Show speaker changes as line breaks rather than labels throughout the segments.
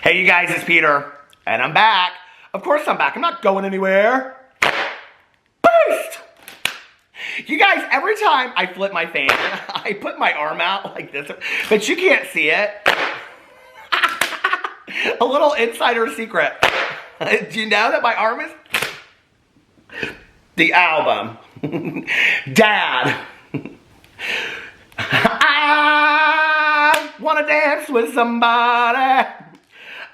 Hey you guys, it's Peter, and I'm back. Of course I'm back. I'm not going anywhere. Boost! You guys, every time I flip my fan, I put my arm out like this, but you can't see it. A little insider secret. Do you know that my arm is... The album. Dad. I wanna dance with somebody.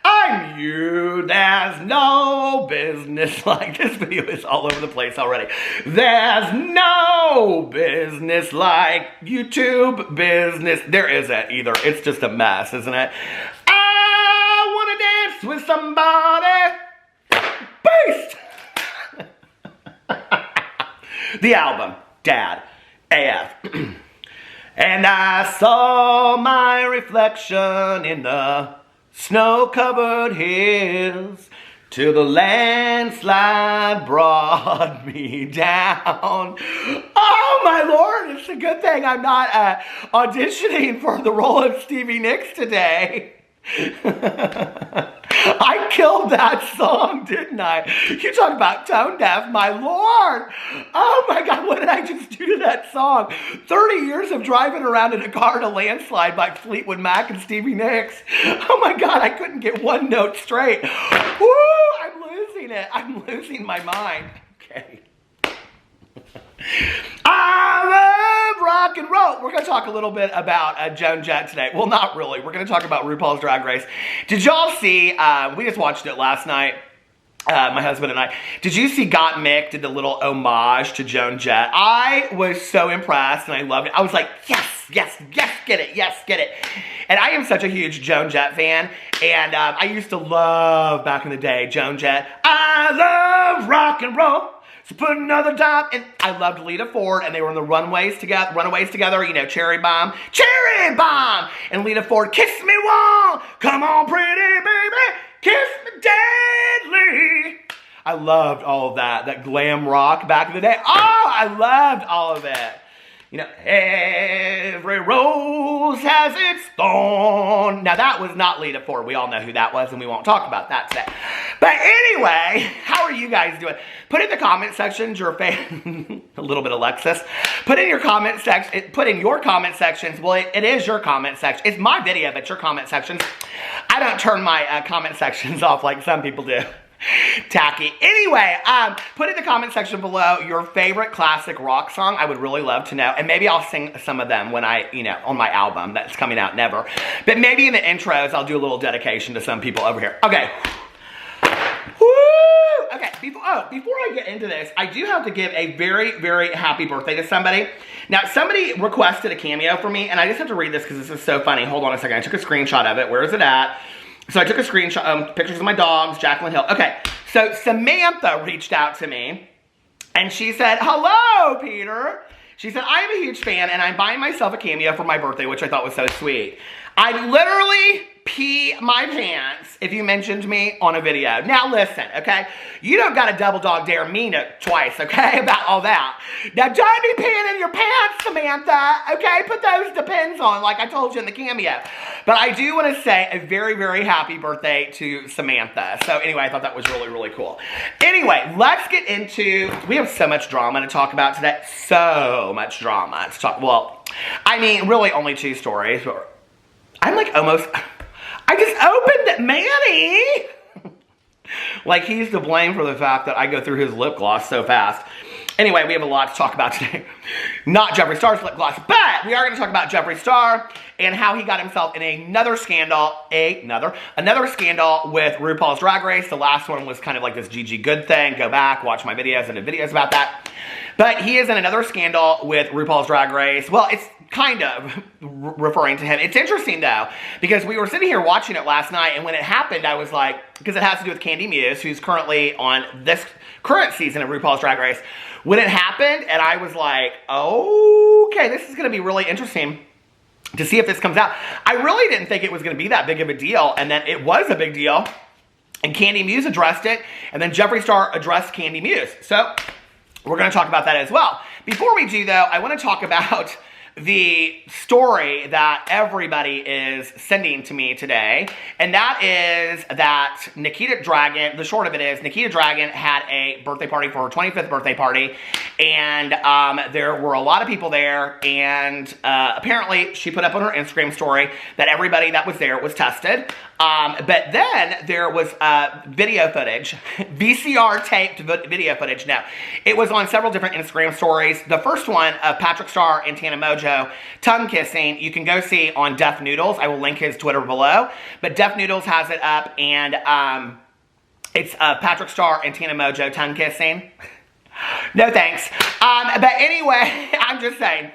I'm you, there's no business like this video is all over the place already. There's no business like YouTube business. There isn't either. It's just a mess, isn't it? I wanna dance with somebody. Beast! The album, Dad, AF. And I saw my reflection in the snow-covered hills till the landslide brought me down. Oh my Lord, it's a good thing I'm not auditioning for the role of Stevie Nicks today. I killed that song, didn't I? You talk about tone deaf, my Lord. Oh my God, what did I just do to that song? 30 years of driving around in a car in a landslide by Fleetwood Mac and Stevie Nicks. Oh my God, I couldn't get one note straight. Woo, I'm losing it. I'm losing my mind. Okay. I love rock and roll. We're going to talk a little bit about Joan Jett today. Well, not really. We're going to talk about RuPaul's Drag Race. Did y'all see, we just watched it last night, my husband and I. Did you see Got Mick did the little homage to Joan Jett? I was so impressed and I loved it. I was like, yes, yes, yes, get it, yes, get it. And I am such a huge Joan Jett fan. And I used to love, back in the day, Joan Jett. I love rock and roll. So put another dime, and I loved Lita Ford, and they were in the Runaways together, you know, Cherry Bomb, and Lita Ford, kiss me one, come on pretty baby, kiss me deadly. I loved all of that glam rock back in the day. Oh, I loved all of it. You know, every rose has its thorn. Now, that was not Lita Ford. We all know who that was, and we won't talk about that today. But anyway, how are you guys doing? Put in the comment sections your fan, a little bit Alexis. Put in your comment section. Put in your comment sections. Well, it is your comment section. It's my video, but your comment sections. I don't turn my comment sections off like some people do. Tacky. Anyway, put in the comment section below your favorite classic rock song. I would really love to know. And maybe I'll sing some of them when on my album that's coming out never. But maybe in the intros, I'll do a little dedication to some people over here. Okay. Woo! Okay, before I get into this, I do have to give a very, very happy birthday to somebody. Now, somebody requested a cameo for me, and I just have to read this because this is so funny. Hold on a second. I took a screenshot of it. Where is it at? So I took a screenshot, pictures of my dogs, Jacqueline Hill. Okay, so Samantha reached out to me, and she said, hello, Peter. She said, I am a huge fan, and I'm buying myself a cameo for my birthday, which I thought was so sweet. I'd literally pee my pants if you mentioned me on a video. Now listen, okay? You don't got to double dog dare me twice, okay, about all that. Now don't be peeing in your pants, Samantha, okay? Put those Depends on, like I told you in the cameo. But I do want to say a very, very happy birthday to Samantha. So anyway, I thought that was really, really cool. Anyway, let's get into, we have so much drama to talk about today. So much drama to talk, well, I mean, really only two stories. I'm like almost... I just opened Manny! Like he's to blame for the fact that I go through his lip gloss so fast. Anyway, we have a lot to talk about today. Not Jeffree Star's lip gloss, but we are going to talk about Jeffree Star and how he got himself in another scandal, another scandal with RuPaul's Drag Race. The last one was kind of like this Gigi Good thing. Go back, watch my videos, I did videos about that. But he is in another scandal with RuPaul's Drag Race. Well, it's kind of referring to him. It's interesting, though, because we were sitting here watching it last night, and when it happened, I was like, because it has to do with Kandy Muse, who's currently on this current season of RuPaul's Drag Race. When it happened, and I was like, okay, this is going to be really interesting to see if this comes out. I really didn't think it was going to be that big of a deal, and then it was a big deal, and Kandy Muse addressed it, and then Jeffree Star addressed Kandy Muse. So we're going to talk about that as well. Before we do, though, I want to talk about the story that everybody is sending to me today, and that is that Nikita Dragun, the short of it is, Nikita Dragun had a birthday party for her 25th birthday party, and there were a lot of people there, and apparently she put up on her Instagram story that everybody that was there was tested. But then there was video footage, VCR taped video footage. Now, it was on several different Instagram stories. The first one of Patrick Star and Tana Mojo tongue kissing, you can go see on Def Noodles. I will link his Twitter below. But Def Noodles has it up, and it's Patrick Star and Tana Mojo tongue kissing. No thanks. But anyway, I'm just saying.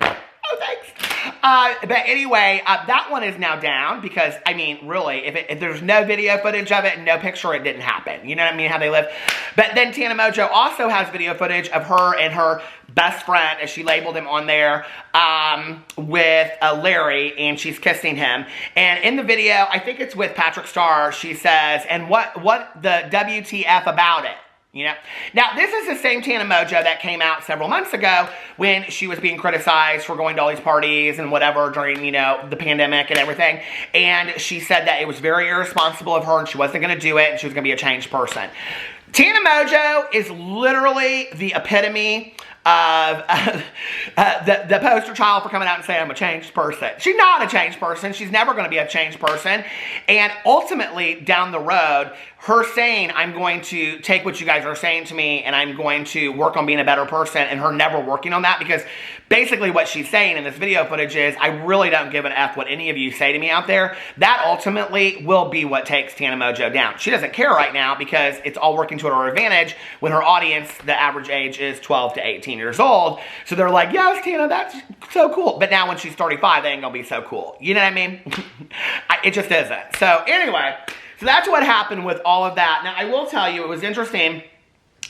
Oh, thanks. But anyway, that one is now down because, I mean, really, if there's no video footage of it and no picture, it didn't happen. You know what I mean? How they live. But then Tana Mojo also has video footage of her and her best friend, as she labeled him on there, with Larry, and she's kissing him. And in the video, I think it's with Patrick Star, she says, and what the WTF about it? You know, now this is the same Tana Mojo that came out several months ago when she was being criticized for going to all these parties and whatever during, you know, the pandemic and everything. And she said that it was very irresponsible of her and she wasn't going to do it and she was going to be a changed person. Tana Mojo is literally the epitome of the poster child for coming out and saying, I'm a changed person. She's not a changed person. She's never going to be a changed person. And ultimately, down the road, her saying, I'm going to take what you guys are saying to me and I'm going to work on being a better person, and her never working on that, because basically what she's saying in this video footage is, I really don't give an F what any of you say to me out there. That ultimately will be what takes Tana Mojo down. She doesn't care right now because it's all working to her advantage when her audience, the average age, is 12 to 18 years old. So they're like, yes, Tana, that's so cool. But now when she's 35, they ain't gonna be so cool. You know what I mean? It just isn't. So anyway, so that's what happened with all of that. Now, I will tell you, it was interesting,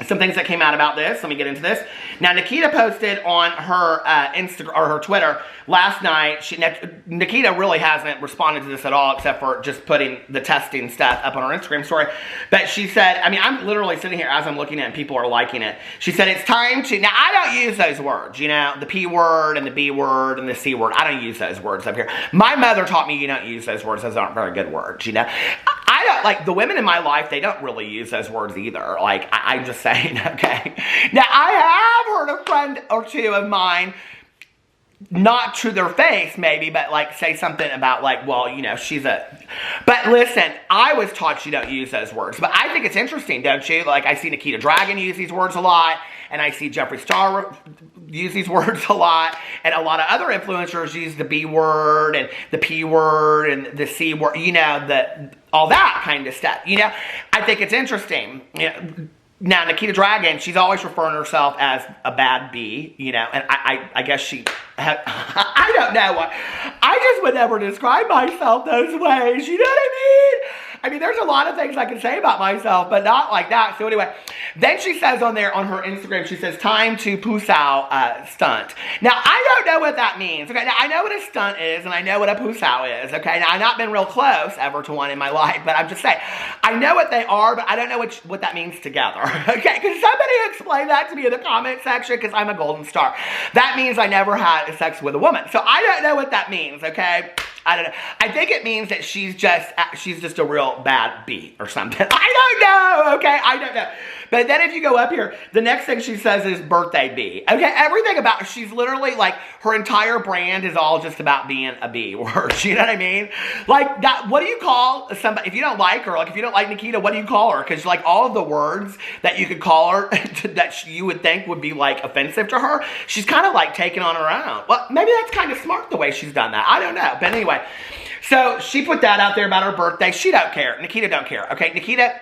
some things that came out about this. Let me get into this. Now, Nikita posted on her Instagram or her Twitter last night. Nikita really hasn't responded to this at all, except for just putting the testing stuff up on her Instagram story. But she said, I mean, I'm literally sitting here as I'm looking at it and people are liking it. She said, it's time to, now I don't use those words, you know, the P word and the B word and the C word. I don't use those words up here. My mother taught me you don't use those words. Those aren't very good words, you know. I don't, like, the women in my life, they don't really use those words either. Like, I'm just saying, okay. Now, I have heard a friend or two of mine, not to their face maybe, but like say something about like, well, you know, she's a, but listen, I was taught you don't use those words. But I think it's interesting, don't you? Like, I see Nikita Dragun use these words a lot, and I see Jeffree Star use these words a lot, and a lot of other influencers use the B word and the P word and the C word, you know, all that kind of stuff. You know, I think it's interesting. You know, now, Nikita Dragun, she's always referring to herself as a bad B, you know, and I guess she, I don't know what, I just would never describe myself those ways, you know what I mean? I mean, there's a lot of things I can say about myself, but not like that. So anyway, then she says on there, on her Instagram, she says, time to pusao stunt. Now, I don't know what that means. Okay, now I know what a stunt is, and I know what a pusao is. Okay, now I've not been real close ever to one in my life, but I'm just saying, I know what they are, but I don't know what that means together. Okay, because somebody explain that to me in the comment section, because I'm a golden star. That means I never had sex with a woman. So I don't know what that means, okay? I don't know. I think it means that she's just a real bad bee or something. I don't know, okay? I don't know. But then if you go up here, the next thing she says is birthday bee. Okay, everything about, she's literally like, her entire brand is all just about being a bee word. You know what I mean? Like, that, what do you call somebody, if you don't like her, like if you don't like Nikita, what do you call her? Because like all of the words that you could call her that you would think would be like offensive to her, she's kind of like taking on her own. Well, maybe that's kind of smart the way she's done that. I don't know. But anyway, so she put that out there about her birthday. She don't care. Nikita don't care. Okay, Nikita,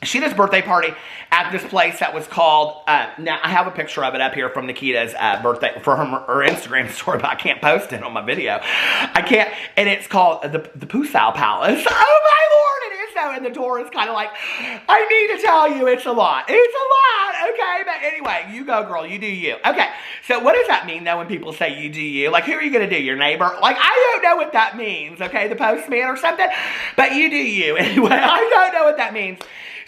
she did a birthday party at this place that was called, now I have a picture of it up here from Nikita's birthday, for her Instagram story, but I can't post it on my video. I can't, and it's called the Pusao Palace. Oh my Lord, it is so, and the door is kind of like, I need to tell you, it's a lot. It's a lot, okay? But anyway, you go girl, you do you. Okay, so what does that mean though when people say you do you? Like, who are you going to do, your neighbor? Like, I don't know what that means, okay? The postman or something? But you do you. Anyway, I don't know what that means.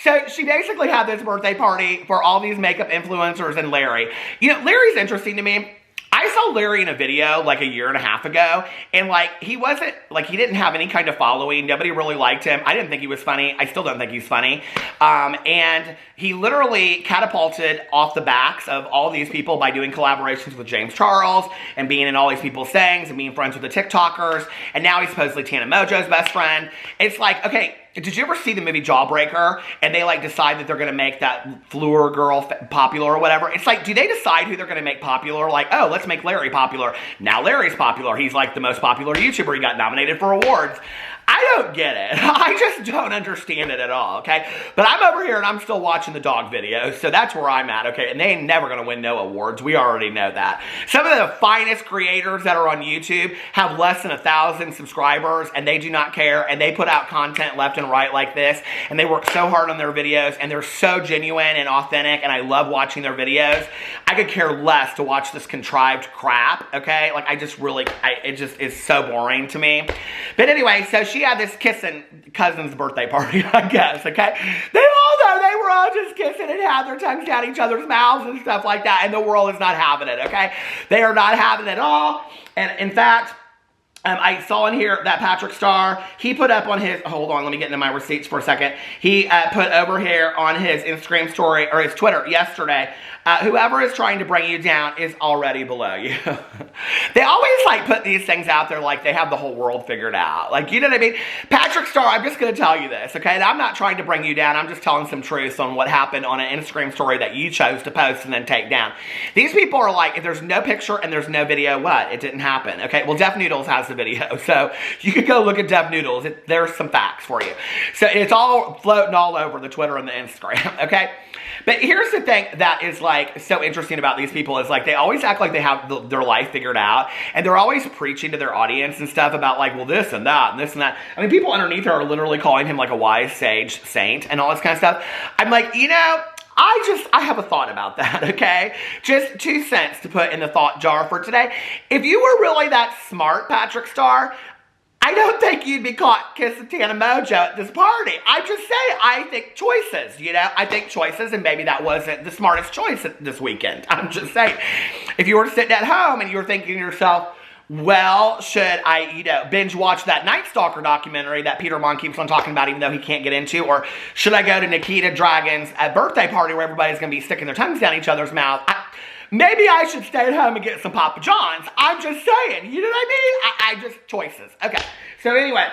So she basically had this birthday party for all these makeup influencers and Larry. You know, Larry's interesting to me. I I saw Larry in a video like a year and a half ago, and like he wasn't, like he didn't have any kind of following. Nobody really liked him. I didn't think he was funny. I still don't think he's funny. And he literally catapulted off the backs of all these people by doing collaborations with James Charles and being in all these people's things and being friends with the TikTokers. And now he's supposedly Tana Mojo's best friend. It's like, okay, did you ever see the movie Jawbreaker and they like decide that they're going to make that Fleur girl popular or whatever? It's like, do they decide who they're going to make popular? Like, oh, let's make Larry popular. Now Larry's popular. He's like the most popular YouTuber. He got nominated for awards. I don't get it. I just don't understand it at all, okay? But I'm over here and I'm still watching the dog videos, so that's where I'm at, okay? And they ain't never gonna win no awards. We already know that. Some of the finest creators that are on YouTube have less than 1,000 subscribers, and they do not care, and they put out content left and right like this, and they work so hard on their videos, and they're so genuine and authentic, and I love watching their videos. I could care less to watch this contrived crap, okay? Like, I just really, it just is so boring to me. But anyway, so she had this kissing cousin's birthday party, I guess, okay? They were all just kissing and had their tongues down each other's mouths and stuff like that, and the world is not having it, okay? They are not having it at all, and in fact, I saw in here that Patrick Star, he put up on his, hold on, let me get into my receipts for a second. He put over here on his Instagram story, or his Twitter yesterday, whoever is trying to bring you down is already below you. They always like put these things out there like they have the whole world figured out. Like, you know what I mean? Patrick Star, I'm just going to tell you this, okay? I'm not trying to bring you down. I'm just telling some truths on what happened on an Instagram story that you chose to post and then take down. These people are like, if there's no picture and there's no video, what? It didn't happen, okay? Well, Def Noodles has the video, so you could go look at Def Noodles. There's some facts for you. So it's all floating all over the Twitter and the Instagram, okay? But here's the thing that is like so interesting about these people is like they always act like they have their life figured out, and they're always preaching to their audience and stuff about like, well, this and that and this and that. I mean, people underneath her are literally calling him like a wise sage saint and all this kind of stuff. I'm like, you know, I have a thought about that, okay? Just 2 cents to put in the thought jar for today. If you were really that smart, Patrick Star, I don't think you'd be caught kissing Tana Mojo at this party. I just say, I think choices, you know? I think choices, and maybe that wasn't the smartest choice this weekend. I'm just saying. If you were sitting at home and you were thinking to yourself, well, should I, you know, binge watch that Night Stalker documentary that Peter Monn keeps on talking about even though he can't get into? Or should I go to Nikita Dragun's birthday party where everybody's going to be sticking their tongues down each other's mouth? Maybe I should stay at home and get some Papa John's. I'm just saying. You know what I mean? I just choices. Okay. So anyway,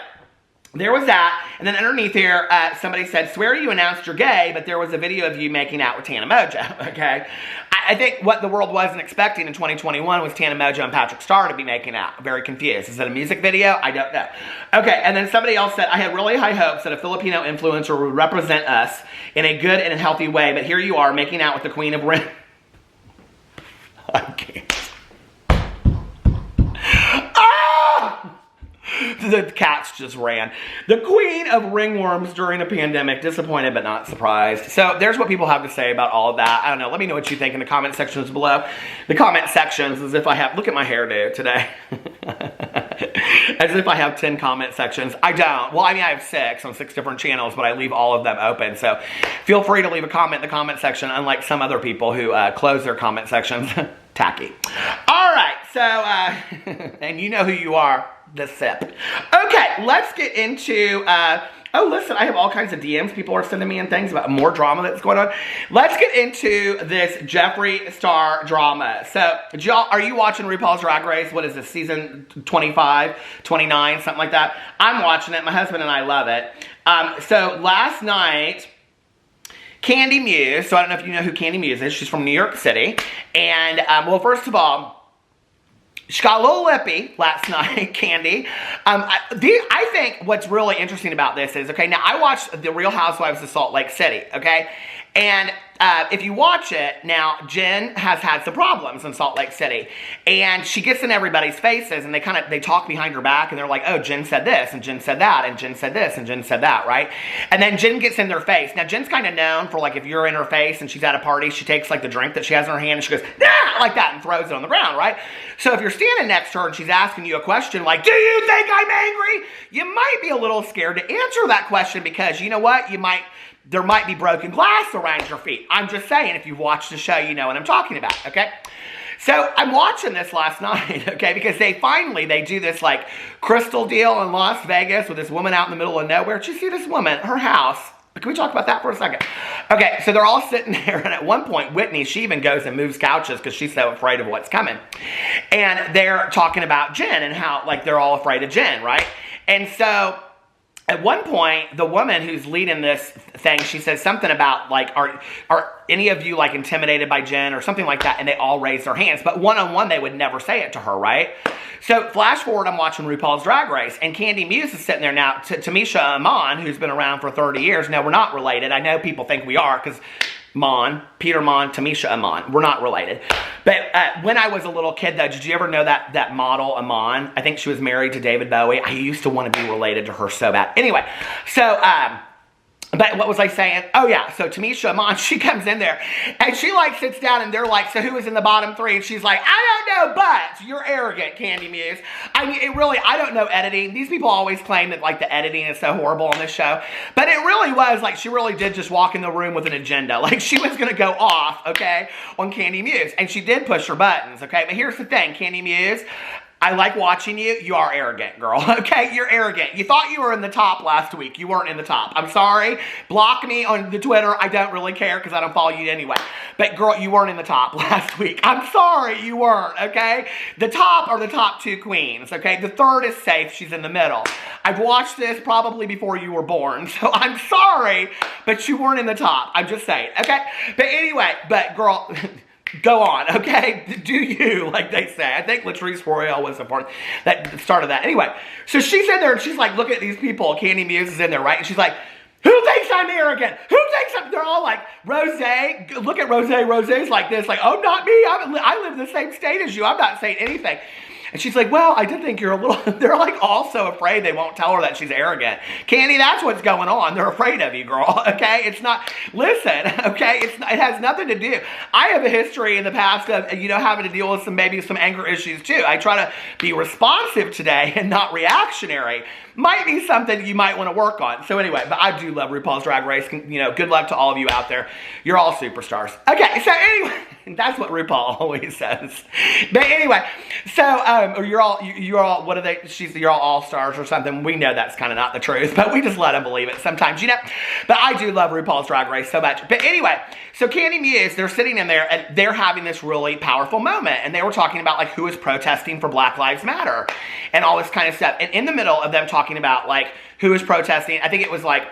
there was that. And then underneath here, somebody said, swear you announced you're gay, but there was a video of you making out with Tana Mojo. Okay. I think what the world wasn't expecting in 2021 was Tana Mojo and Patrick Star to be making out. Very confused. Is it a music video? I don't know. Okay, and then somebody else said, I had really high hopes that a Filipino influencer would represent us in a good and a healthy way, but here you are making out with the Queen of Ring. I can't. Ah! The cats just ran. The queen of ringworms during a pandemic. Disappointed but not surprised. So there's what people have to say about all of that. I don't know. Let me know what you think in the comment sections below. The comment sections as if I have... Look at my hairdo today. As if I have 10 comment sections. I don't. Well, I mean, I have 6 on 6 different channels, but I leave all of them open. So feel free to leave a comment in the comment section, unlike some other people who close their comment sections. Tacky. All right. So, and you know who you are. The sip. Okay, let's get into, oh, listen, I have all kinds of DMs. People are sending me in things about more drama that's going on. Let's get into this Jeffree Star drama. So, y'all, are you watching RuPaul's Drag Race? What is this, season 25, 29, something like that? I'm watching it. My husband and I love it. So, last night... Kandy Muse, so I don't know if you know who Kandy Muse is. She's from New York City. And, well, first of all, she got a little lippy last night, Kandy. I think what's really interesting about this is, okay, now I watched The Real Housewives of Salt Lake City, okay? And if you watch it, now Jen has had some problems in Salt Lake City. And she gets in everybody's faces and they talk behind her back and they're like, oh, Jen said this and Jen said that and Jen said this and Jen said that, right? And then Jen gets in their face. Now Jen's kind of known for like if you're in her face and she's at a party, she takes like the drink that she has in her hand and she goes, nah, like that and throws it on the ground, right? So if you're standing next to her and she's asking you a question like, do you think I'm angry? You might be a little scared to answer that question because you know what? There might be broken glass around your feet. I'm just saying, if you've watched the show, you know what I'm talking about, okay? So I'm watching this last night, okay, because they do this like crystal deal in Las Vegas with this woman out in the middle of nowhere. Did you see this woman, her house? Can we talk about that for a second? Okay, so they're all sitting there, and at one point, Whitney, she even goes and moves couches because she's so afraid of what's coming. And they're talking about Jen and how, like, they're all afraid of Jen, right? And so at one point, the woman who's leading this thing, she says something about, like, are any of you, like, intimidated by Jen or something like that? And they all raise their hands. But one-on-one, they would never say it to her, right? So flash forward, I'm watching RuPaul's Drag Race, and Kandy Muse is sitting there now. Tamisha and Monn, who's been around for 30 years. No, we're not related. I know people think we are because Monn, Peter Monn, Tamisha and Monn. We're not related. But when I was a little kid, though, did you ever know that model, Monn? I think she was married to David Bowie. I used to want to be related to her so bad. Anyway, so but what was I saying? Oh, yeah. So Tamisha Monn, she comes in there and she like sits down and they're like, so who was in the bottom three? And she's like, I don't know, but you're arrogant, Kandy Muse. I mean, I don't know editing. These people always claim that like the editing is so horrible on this show. But it really was like she really did just walk in the room with an agenda. Like she was going to go off, okay, on Kandy Muse. And she did push her buttons, okay? But here's the thing, Kandy Muse. I like watching you. You are arrogant, girl. Okay? You're arrogant. You thought you were in the top last week. You weren't in the top. I'm sorry. Block me on the Twitter. I don't really care because I don't follow you anyway. But girl, you weren't in the top last week. I'm sorry you weren't, okay? The top are the top two queens, okay? The third is safe. She's in the middle. I've watched this probably before you were born, so I'm sorry, but you weren't in the top. I'm just saying, okay? But anyway, but girl... Go on, okay? Do you, like they say. I think Latrice Royale was the part that started that. Anyway, so she's in there and she's like, look at these people. Kandy Muse is in there, right? And she's like, who thinks I'm arrogant? Who thinks I'm... They're all like, Rose, look at Rose. Rose's like this, like, oh, not me. I live in the same state as you. I'm not saying anything. And she's like, well, I did think you're a little... They're like all so afraid they won't tell her that she's arrogant. Kandy, that's what's going on. They're afraid of you, girl, okay? It's not... Listen, okay? It has nothing to do... I have a history in the past of, having to deal with some anger issues, too. I try to be responsive today and not reactionary. Might be something you might want to work on. So anyway, but I do love RuPaul's Drag Race. Good luck to all of you out there. You're all superstars. Okay, so anyway... That's what RuPaul always says. But anyway, so you're all what are they? You're all stars or something. We know that's kind of not the truth, but we just let them believe it sometimes, But I do love RuPaul's Drag Race so much. But anyway, so Kandy Muse, they're sitting in there and they're having this really powerful moment, and they were talking about like who is protesting for Black Lives Matter and all this kind of stuff. And in the middle of them talking about like who is protesting, I think it was like.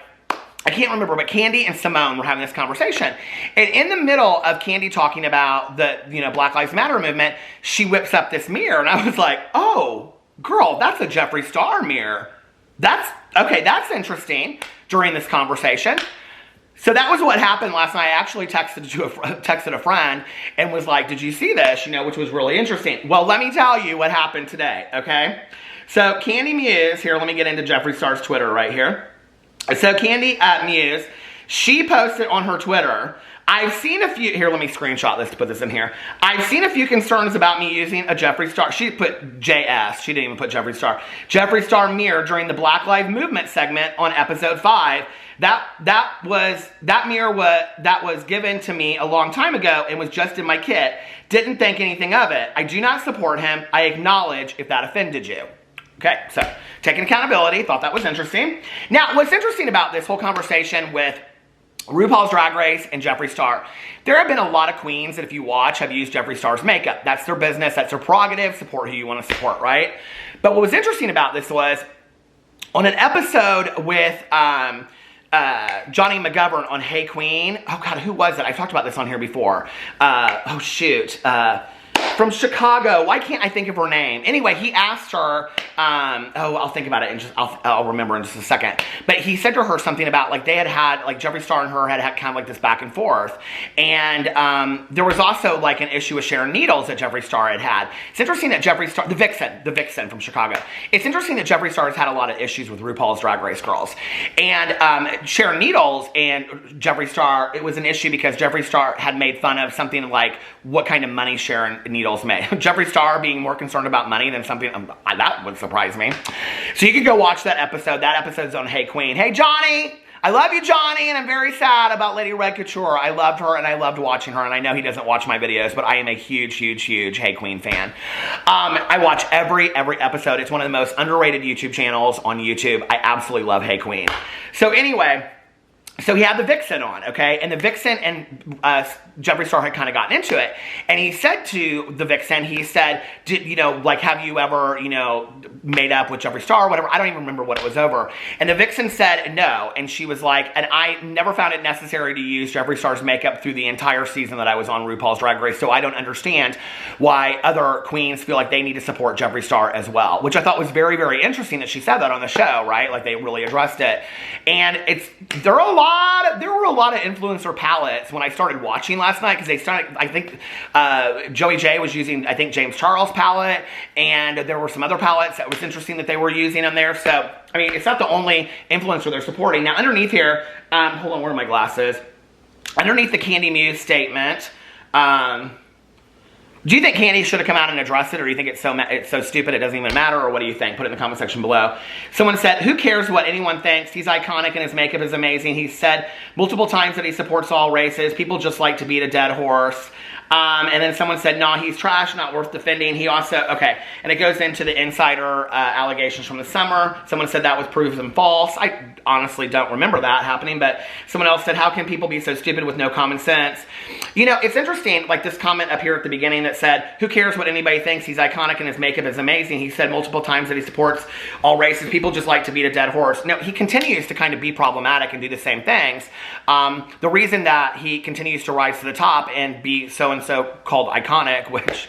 I can't remember, but Kandy and Simone were having this conversation. And in the middle of Kandy talking about the, Black Lives Matter movement, she whips up this mirror. And I was like, oh, girl, that's a Jeffree Star mirror. That's interesting during this conversation. So that was what happened last night. I actually texted a friend and was like, did you see this? Which was really interesting. Well, let me tell you what happened today, okay? So Kandy Muse, here, let me get into Jeffree Star's Twitter right here. So Kandy Muse, she posted on her Twitter, I've seen a few, here let me screenshot this to put this in here. I've seen a few concerns about me using a Jeffree Star, she put JS, she didn't even put Jeffree Star. Jeffree Star mirror during the Black Lives Movement segment on episode 5. That mirror was given to me a long time ago and was just in my kit. Didn't think anything of it. I do not support him. I acknowledge if that offended you. Okay, so taking accountability, thought that was interesting. Now, what's interesting about this whole conversation with RuPaul's Drag Race and Jeffree Star, there have been a lot of queens that if you watch have used Jeffree Star's makeup. That's their business, that's their prerogative, support who you want to support, right? But what was interesting about this was, on an episode with Johnny McGovern on Hey Queen, oh God, who was it? I talked about this on here before. From Chicago. Why can't I think of her name? Anyway, he asked her, I'll think about it I'll remember in just a second. But he said to her something about like they had like Jeffree Star and her had kind of like this back and forth. And there was also like an issue with Sharon Needles that Jeffree Star had. It's interesting that Jeffree Star, the Vixen from Chicago. It's interesting that Jeffree Star has had a lot of issues with RuPaul's Drag Race girls. And Sharon Needles and Jeffree Star, it was an issue because Jeffree Star had made fun of something like what kind of money Sharon Needles made. Jeffree Star being more concerned about money than something, that would surprise me. So you could go watch that episode. That episode's on Hey Queen. Hey Johnny, I love you, Johnny, and I'm very sad about Lady Red Couture. I loved her, and I loved watching her, and I know he doesn't watch my videos, but I am a huge, huge, huge Hey Queen fan. I watch every episode. It's one of the most underrated YouTube channels on YouTube. I absolutely love Hey Queen. So anyway, so he had the Vixen on, okay? And the Vixen and Jeffree Star had kind of gotten into it. And he said to the Vixen, he said, like, have you ever, made up with Jeffree Star or whatever? I don't even remember what it was over. And the Vixen said no. And she was like, and I never found it necessary to use Jeffree Star's makeup through the entire season that I was on RuPaul's Drag Race. So I don't understand why other queens feel like they need to support Jeffree Star as well. Which I thought was very, very interesting that she said that on the show, right? Like, they really addressed it. And there were a lot of influencer palettes when I started watching last night, because they started, I think Joey J was using, I think, James Charles palette, and there were some other palettes that was interesting that they were using on there. So, I mean, it's not the only influencer they're supporting. Now, underneath here, hold on, where are my glasses? Underneath the Kandy Muse statement, do you think Kandy should have come out and addressed it, or do you think it's so stupid it doesn't even matter, or what do you think? Put it in the comment section below. Someone said, who cares what anyone thinks? He's iconic and his makeup is amazing. He said multiple times that he supports all races. People just like to beat a dead horse. And then someone said, nah, he's trash, not worth defending. He also, okay, and it goes into the insider allegations from the summer. Someone said that was proven false. I honestly don't remember that happening, but someone else said, how can people be so stupid with no common sense? It's interesting, like this comment up here at the beginning that said, who cares what anybody thinks? He's iconic and his makeup is amazing. He said multiple times that he supports all races. People just like to beat a dead horse. No, he continues to kind of be problematic and do the same things. The reason that he continues to rise to the top and be so-and-so called iconic, which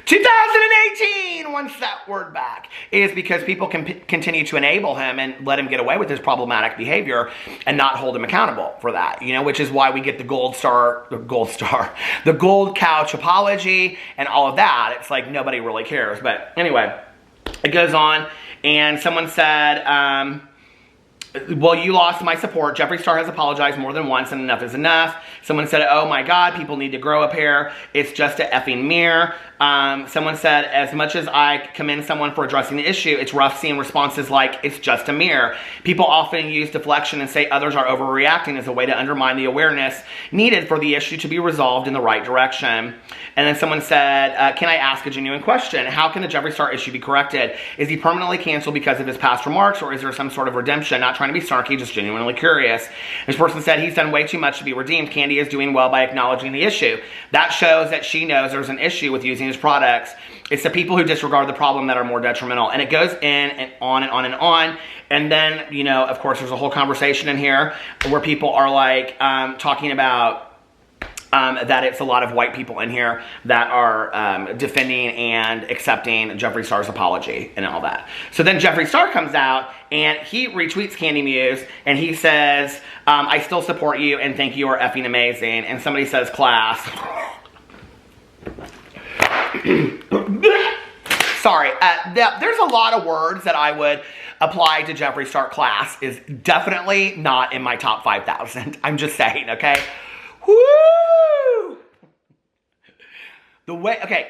2018 wants that word back, is because people can continue to enable him and let him get away with his problematic behavior and not hold him accountable for that, which is why we get the gold couch apology and all of that. It's like nobody really cares. But anyway, it goes on, and someone said, well, you lost my support. Jeffree Star has apologized more than once, and enough is enough. Someone said, oh my God, people need to grow a pair. It's just a effing mirror. Someone said, as much as I commend someone for addressing the issue, it's rough seeing responses like, it's just a mirror. People often use deflection and say others are overreacting as a way to undermine the awareness needed for the issue to be resolved in the right direction. And then someone said, can I ask a genuine question? How can the Jeffree Star issue be corrected? Is he permanently canceled because of his past remarks, or is there some sort of redemption? Not trying to be snarky, just genuinely curious. This person said, he's done way too much to be redeemed. Kandy is doing well by acknowledging the issue. That shows that she knows there's an issue with using his products. It's the people who disregard the problem that are more detrimental. And it goes in and on and on and on. And then, of course, there's a whole conversation in here where people are like talking about that it's a lot of white people in here that are defending and accepting Jeffree Star's apology and all that. So then Jeffree Star comes out and he retweets Kandy Muse and he says, I still support you and think you are effing amazing. And somebody says, class. Sorry, there's a lot of words that I would apply to Jeffree Star. Class is definitely not in my top 5,000. I'm just saying, okay? Woo! Okay,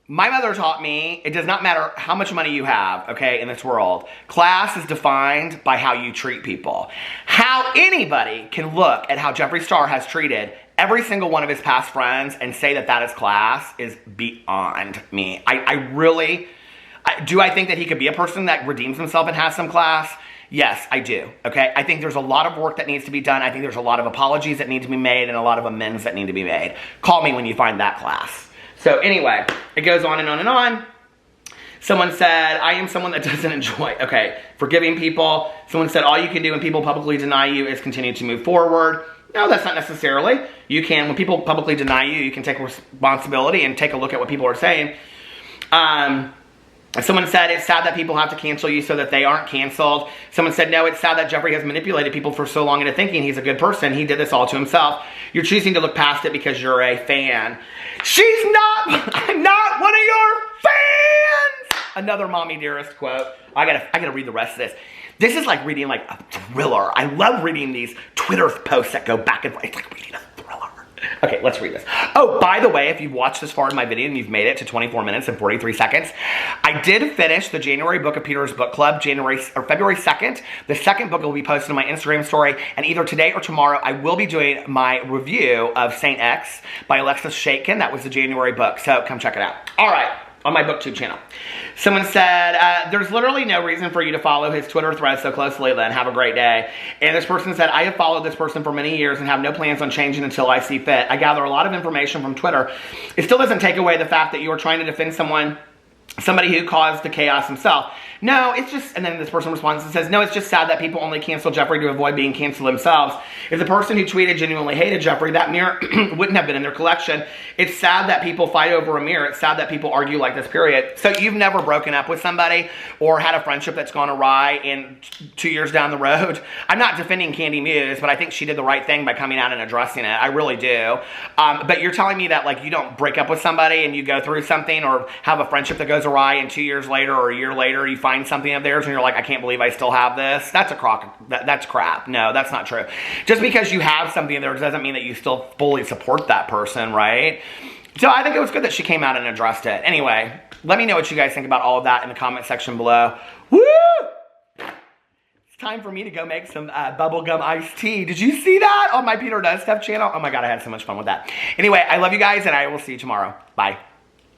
my mother taught me, it does not matter how much money you have, okay, in this world. Class is defined by how you treat people. How anybody can look at how Jeffree Star has treated every single one of his past friends and say that that is class is beyond me. Do I think that he could be a person that redeems himself and has some class? Yes, I do, okay? I think there's a lot of work that needs to be done. I think there's a lot of apologies that need to be made and a lot of amends that need to be made. Call me when you find that class. So anyway, it goes on and on and on. Someone said, I am someone that doesn't enjoy, okay, forgiving people. Someone said, all you can do when people publicly deny you is continue to move forward. No, that's not necessarily. You can, when people publicly deny you, you can take responsibility and take a look at what people are saying. Someone said, it's sad that people have to cancel you so that they aren't canceled. Someone said, no, it's sad that Jeffree has manipulated people for so long into thinking he's a good person. He did this all to himself. You're choosing to look past it because you're a fan. I'm not one of your fans! Another Mommy Dearest quote. I gotta read the rest of this. This is like reading like a thriller. I love reading these Twitter posts that go back and forth. It's like reading a thriller. Okay, let's read this. Oh, by the way, if you've watched this far in my video and you've made it to 24 minutes and 43 seconds, I did finish the January book of Peter's Book Club, February 2nd. The second book will be posted on my Instagram story, and either today or tomorrow, I will be doing my review of Saint X by Alexis Shakin. That was the January book, so come check it out. All right. On my booktube channel. Someone said, there's literally no reason for you to follow his Twitter thread so closely, Lynn. Have a great day. And this person said, I have followed this person for many years and have no plans on changing until I see fit. I gather a lot of information from Twitter. It still doesn't take away the fact that you are trying to defend somebody who caused the chaos himself. No, it's just, and then this person responds and says, no, it's just sad that people only cancel Jeffree to avoid being canceled themselves. If the person who tweeted genuinely hated Jeffree, that mirror wouldn't have been in their collection. It's sad that people fight over a mirror. It's sad that people argue like this, period. So you've never broken up with somebody or had a friendship that's gone awry in 2 years down the road. I'm not defending Kandy Muse, but I think she did the right thing by coming out and addressing it. I really do. But you're telling me that like you don't break up with somebody and you go through something or have a friendship that goes awry and 2 years later or a year later you find something of theirs and you're like, I can't believe I still have this. That's that's crap. No, that's not true. Just because you have something of theirs doesn't mean that you still fully support that person, right? So I think it was good that she came out and addressed it. Anyway, let me know what you guys think about all of that in the comment section below. Woo! It's time for me to go make some bubblegum iced tea. Did you see that on my Peter Does Stuff channel? Oh my God, I had so much fun with that. Anyway, I love you guys and I will see you tomorrow. Bye.